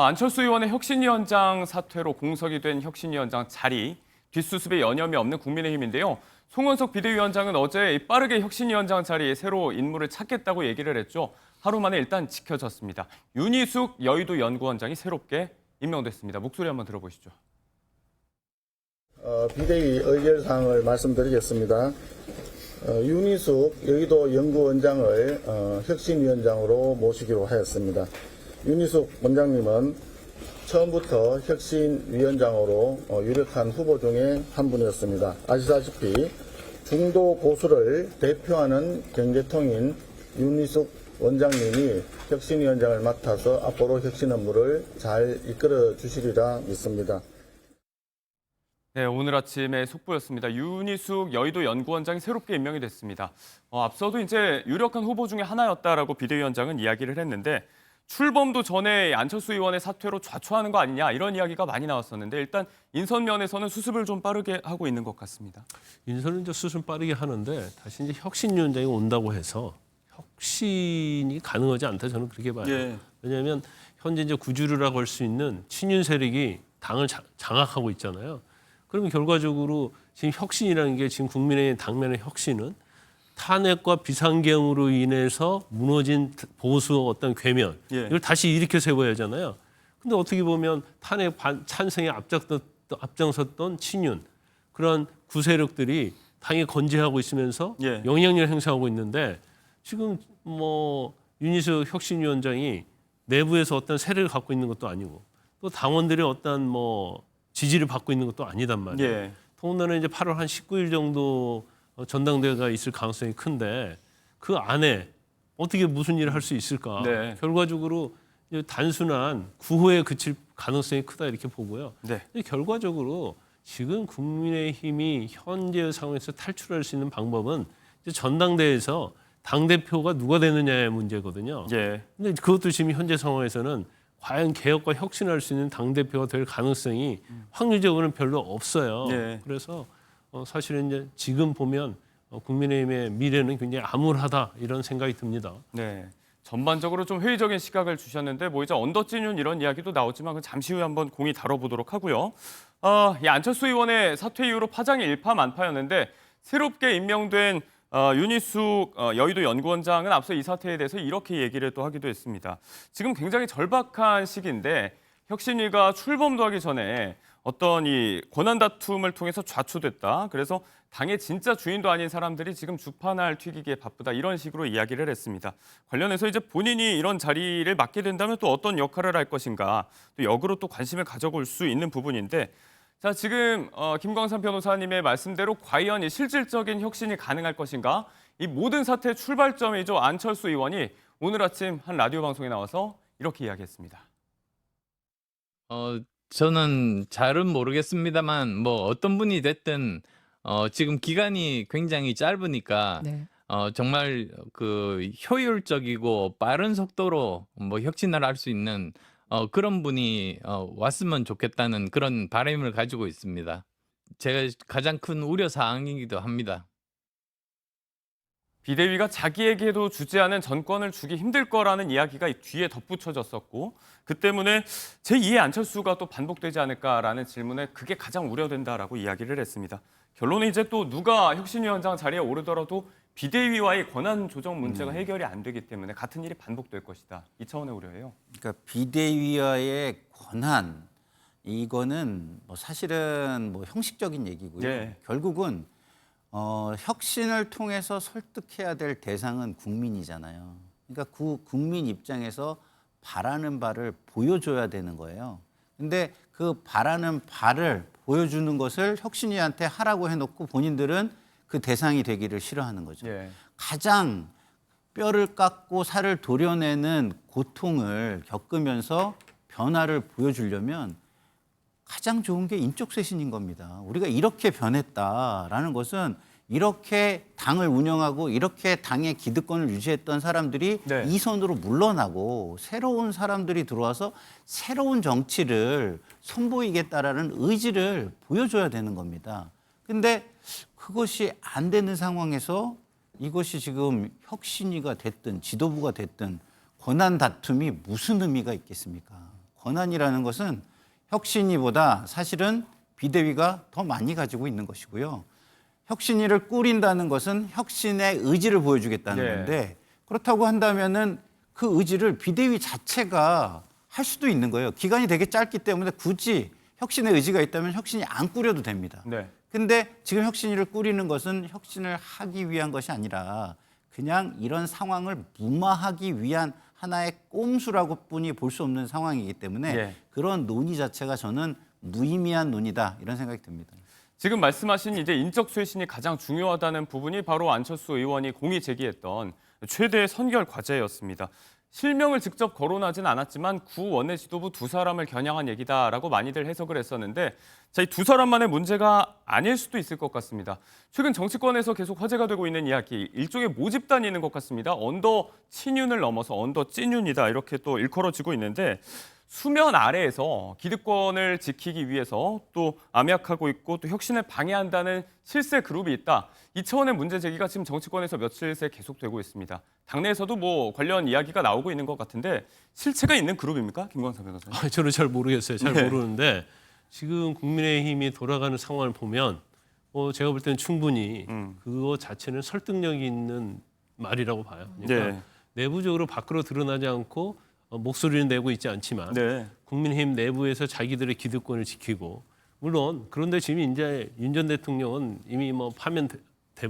안철수 의원의 혁신위원장 사퇴로 공석이 된 혁신위원장 자리, 뒷수습에 여념이 없는 국민의힘인데요. 송원석 비대위원장은 어제 빠르게 혁신위원장 자리에 새로 인물을 찾겠다고 얘기를 했죠. 하루 만에 일단 지켜졌습니다. 윤희숙 여의도 연구원장이 새롭게 임명됐습니다. 목소리 한번 들어보시죠. 비대위 의결사항을 말씀드리겠습니다. 윤희숙 여의도 연구원장을 혁신위원장으로 모시기로 하였습니다. 윤희숙 원장님은 처음부터 혁신위원장으로 유력한 후보 중에 한 분이었습니다. 아시다시피 중도 보수를 대표하는 경제통인 윤희숙 원장님이 혁신위원장을 맡아서 앞으로 혁신 업무를 잘 이끌어 주시리라 믿습니다. 네, 오늘 아침에 속보였습니다. 윤희숙 여의도 연구원장이 새롭게 임명이 됐습니다. 앞서도 이제 유력한 후보 중에 하나였다라고 비대위원장은 이야기를 했는데 출범도 전에 안철수 의원의 사퇴로 좌초하는 거 아니냐 이런 이야기가 많이 나왔었는데 일단 인선 면에서는 수습을 좀 빠르게 하고 있는 것 같습니다. 인선은 이제 수습 빠르게 하는데 다시 이제 혁신위원장이 온다고 해서 혁신이 가능하지 않다 저는 그렇게 봐요. 예. 왜냐하면 현재 이제 구주류라고 할 수 있는 친윤 세력이 당을 장악하고 있잖아요. 그러면 결과적으로 지금 혁신이라는 게 지금 국민의 당면의 혁신은 탄핵과 비상계엄으로 인해서 무너진 보수 어떤 궤면 이걸 다시 일으켜 세워야 하잖아요. 근데 어떻게 보면 탄핵 찬성에 앞장섰던 친윤 그런 구세력들이 당에 건재하고 있으면서 영향력을 행사하고 있는데 지금 뭐 윤희숙 혁신위원장이 내부에서 어떤 세력을 갖고 있는 것도 아니고 또 당원들의 어떤 뭐 지지를 받고 있는 것도 아니단 말이에요. 더군다나 이제 8월 한 19일 정도 전당대회가 있을 가능성이 큰데 그 안에 어떻게 무슨 일을 할 수 있을까? 네. 결과적으로 단순한 구호에 그칠 가능성이 크다 이렇게 보고요. 네. 결과적으로 지금 국민의힘이 현재 상황에서 탈출할 수 있는 방법은 이제 전당대회에서 당대표가 누가 되느냐의 문제거든요. 근데 그것도 지금 현재 상황에서는 과연 개혁과 혁신을 할 수 있는 당대표가 될 가능성이 확률적으로는 별로 없어요. 그래서 사실은 이제 지금 보면 국민의힘의 미래는 굉장히 암울하다 이런 생각이 듭니다. 네. 전반적으로 좀 회의적인 시각을 주셨는데 뭐 이제 언더찐윤 이런 이야기도 나오지만 잠시 후에 한번 공히 다뤄보도록 하고요. 이 안철수 의원의 사퇴 이후로 파장이 일파만파였는데 새롭게 임명된 윤희숙 여의도 연구원장은 앞서 이 사태에 대해서 이렇게 얘기를 또 하기도 했습니다. 지금 굉장히 절박한 시기인데 혁신위가 출범도 하기 전에 어떤 이 권한 다툼을 통해서 좌초됐다. 그래서 당의 진짜 주인도 아닌 사람들이 지금 주판을 튀기기에 바쁘다. 이런 식으로 이야기를 했습니다. 관련해서 이제 본인이 이런 자리를 맡게 된다면 또 어떤 역할을 할 것인가. 또 역으로 또 관심을 가져볼 수 있는 부분인데 자, 지금 김광삼 변호사님의 말씀대로 과연 이 실질적인 혁신이 가능할 것인가? 이 모든 사태의 출발점이죠. 안철수 의원이 오늘 아침 한 라디오 방송에 나와서 이렇게 이야기했습니다. 저는 잘은 모르겠습니다만 뭐 어떤 분이 됐든 지금 기간이 굉장히 짧으니까 정말 그 효율적이고 빠른 속도로 뭐 혁신을 할 수 있는 그런 분이 왔으면 좋겠다는 그런 바람을 가지고 있습니다. 제가 가장 큰 우려 사항이기도 합니다. 비대위가 자기에게도 주지 않은 전권을 주기 힘들 거라는 이야기가 뒤에 덧붙여졌었고 그 때문에 제2의 안철수가 또 반복되지 않을까라는 질문에 그게 가장 우려된다라고 이야기를 했습니다. 결론은 이제 또 누가 혁신위원장 자리에 오르더라도 비대위와의 권한 조정 문제가 해결이 안 되기 때문에 같은 일이 반복될 것이다. 이 차원의 우려예요. 그러니까 비대위와의 권한 이거는 뭐 사실은 뭐 형식적인 얘기고요. 결국은 혁신을 통해서 설득해야 될 대상은 국민이잖아요. 그러니까 그 국민 입장에서 바라는 바를 보여줘야 되는 거예요. 근데 그 바라는 바를 보여주는 것을 혁신위한테 하라고 해놓고 본인들은 그 대상이 되기를 싫어하는 거죠. 가장 뼈를 깎고 살을 도려내는 고통을 겪으면서 변화를 보여주려면 가장 좋은 게 인적쇄신인 겁니다. 우리가 이렇게 변했다라는 것은 이렇게 당을 운영하고 이렇게 당의 기득권을 유지했던 사람들이 이 선으로 물러나고 새로운 사람들이 들어와서 새로운 정치를 선보이겠다라는 의지를 보여줘야 되는 겁니다. 근데 그것이 안 되는 상황에서 이것이 지금 혁신위가 됐든 지도부가 됐든 권한 다툼이 무슨 의미가 있겠습니까? 권한이라는 것은 혁신위보다 사실은 비대위가 더 많이 가지고 있는 것이고요. 혁신위를 꾸린다는 것은 혁신의 의지를 보여주겠다는 네. 건데 그렇다고 한다면은 그 의지를 비대위 자체가 할 수도 있는 거예요. 기간이 되게 짧기 때문에 굳이 혁신의 의지가 있다면 혁신이 안 꾸려도 됩니다. 네. 근데 지금 혁신위를 꾸리는 것은 혁신을 하기 위한 것이 아니라 그냥 이런 상황을 무마하기 위한 하나의 꼼수라고 뿐이 볼 수 없는 상황이기 때문에 예. 그런 논의 자체가 저는 무의미한 논의다 이런 생각이 듭니다. 지금 말씀하신 이제 인적 쇄신이 가장 중요하다는 부분이 바로 안철수 의원이 공이 제기했던 최대의 선결 과제였습니다. 실명을 직접 거론하진 않았지만 구 원내 지도부 두 사람을 겨냥한 얘기다라고 많이들 해석을 했었는데 자, 이 두 사람만의 문제가 아닐 수도 있을 것 같습니다. 최근 정치권에서 계속 화제가 되고 있는 이야기, 일종의 모집단이 있는 것 같습니다. 언더 친윤을 넘어서 언더 찐윤이다 이렇게 또 일컬어지고 있는데 수면 아래에서 기득권을 지키기 위해서 또 암약하고 있고 또 혁신을 방해한다는 실세 그룹이 있다. 이 차원의 문제 제기가 지금 정치권에서 며칠 새 계속되고 있습니다. 당내에서도 뭐 관련 이야기가 나오고 있는 것 같은데 실체가 있는 그룹입니까? 김광삼 변호사님. 저는 잘 모르겠어요. 잘 네. 모르는데 지금 국민의힘이 돌아가는 상황을 보면 제가 볼 때는 충분히 그거 자체는 설득력이 있는 말이라고 봐요. 그러니까 네. 내부적으로 밖으로 드러나지 않고 목소리를 내고 있지 않지만 네. 국민의힘 내부에서 자기들의 기득권을 지키고 물론 그런데 지금 이제 윤 전 대통령은 이미 뭐 파면돼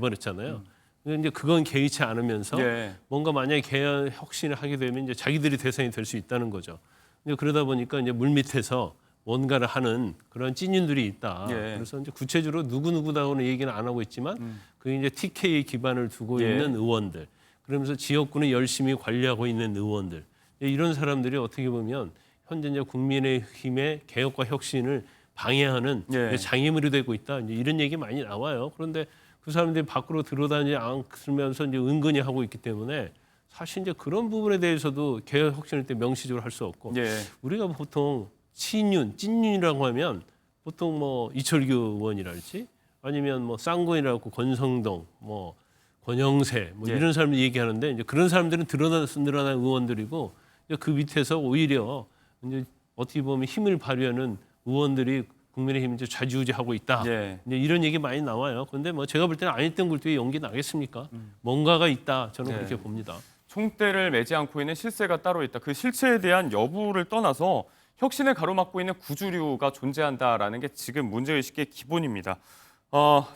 버렸잖아요. 이제 그건 개의치 않으면서 예. 뭔가 만약에 개혁 혁신을 하게 되면 이제 자기들이 대상이 될 수 있다는 거죠. 이제 그러다 보니까 이제 물밑에서 뭔가를 하는 그런 찐윤들이 있다. 예. 그래서 이제 구체적으로 누구누구다고는 얘기는 안 하고 있지만 그게 이제 TK에 기반을 두고 예. 있는 의원들, 그러면서 지역구는 열심히 관리하고 있는 의원들, 이런 사람들이 어떻게 보면 현재 이제 국민의힘의 개혁과 혁신을 방해하는 예. 장애물이 되고 있다. 이제 이런 얘기 많이 나와요. 그런데 그 사람들이 밖으로 들어다니지 않으면서 이제 은근히 하고 있기 때문에 사실 이제 그런 부분에 대해서도 개혁 혁신을 때 명시적으로 할 수 없고 예. 우리가 보통 친윤, 찐윤이라고 하면 보통 뭐 이철규 의원이랄지 아니면 뭐 쌍권이라고 권성동, 뭐 권영세 뭐 예. 이런 사람들 얘기하는데 이제 그런 사람들은 늘어난 의원들이고 이제 그 밑에서 오히려 이제 어떻게 보면 힘을 발휘하는 의원들이 국민의힘 이제 좌지우지하고 있다. 예. 이제 이런 얘기 많이 나와요. 그런데 뭐 제가 볼 때는 아닐 땐 굴뚝에 연기 나겠습니까? 뭔가가 있다. 저는 네. 그렇게 봅니다. 총대를 매지 않고 있는 실세가 따로 있다. 그 실체에 대한 여부를 떠나서 혁신을 가로막고 있는 구주류가 존재한다라는 게 지금 문제의식의 기본입니다.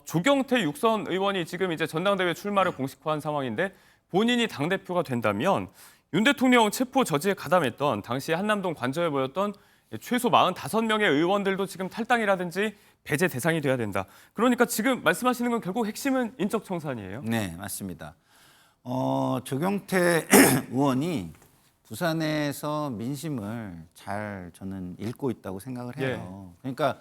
조경태 육선 의원이 지금 이제 전당대회 출마를 공식화한 상황인데 본인이 당대표가 된다면 윤 대통령 체포 저지에 가담했던 당시 한남동 관저에 모였던 최소 45명의 의원들도 지금 탈당이라든지 배제 대상이 돼야 된다. 그러니까 지금 말씀하시는 건 결국 핵심은 인적 청산이에요. 네, 맞습니다. 조경태 의원이 부산에서 민심을 잘 저는 읽고 있다고 생각을 해요. 그러니까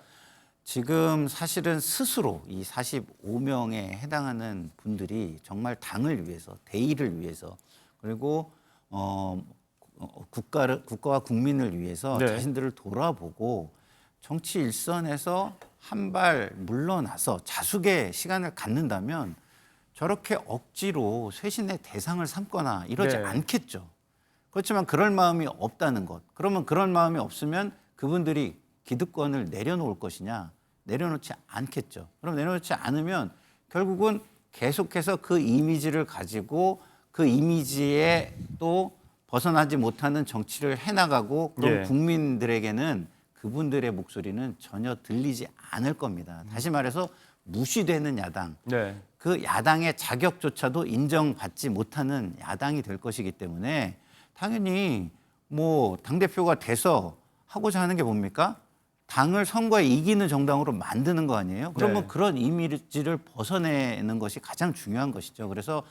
지금 사실은 스스로 이 45명에 해당하는 분들이 정말 당을 위해서, 대의를 위해서 그리고 국가와 국민을 위해서 네. 자신들을 돌아보고 정치 일선에서 한 발 물러나서 자숙의 시간을 갖는다면 저렇게 억지로 쇄신의 대상을 삼거나 이러지 네. 않겠죠. 그렇지만 그럴 마음이 없다는 것. 그러면 그런 마음이 없으면 그분들이 기득권을 내려놓을 것이냐? 내려놓지 않겠죠. 그럼 내려놓지 않으면 결국은 계속해서 그 이미지를 가지고 그 이미지에 또 벗어나지 못하는 정치를 해나가고 그럼 예. 국민들에게는 그분들의 목소리는 전혀 들리지 않을 겁니다. 다시 말해서 무시되는 야당, 네. 그 야당의 자격조차도 인정받지 못하는 야당이 될 것이기 때문에 당연히 뭐 당대표가 돼서 하고자 하는 게 뭡니까? 당을 선거에 이기는 정당으로 만드는 거 아니에요? 그러면 네. 그런 이미지를 벗어내는 것이 가장 중요한 것이죠. 그래서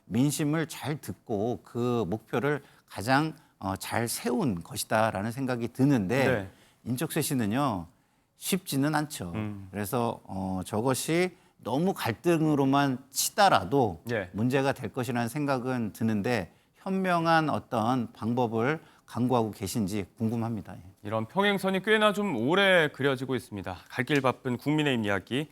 민심을 잘 듣고 그 목표를 가장 잘 세운 것이다라는 생각이 드는데 네. 인적쇄신은요 쉽지는 않죠. 그래서 저것이 너무 갈등으로만 치다라도 예. 문제가 될 것이라는 생각은 드는데 현명한 어떤 방법을 강구하고 계신지 궁금합니다. 이런 평행선이 꽤나 좀 오래 그려지고 있습니다. 갈 길 바쁜 국민의힘 이야기.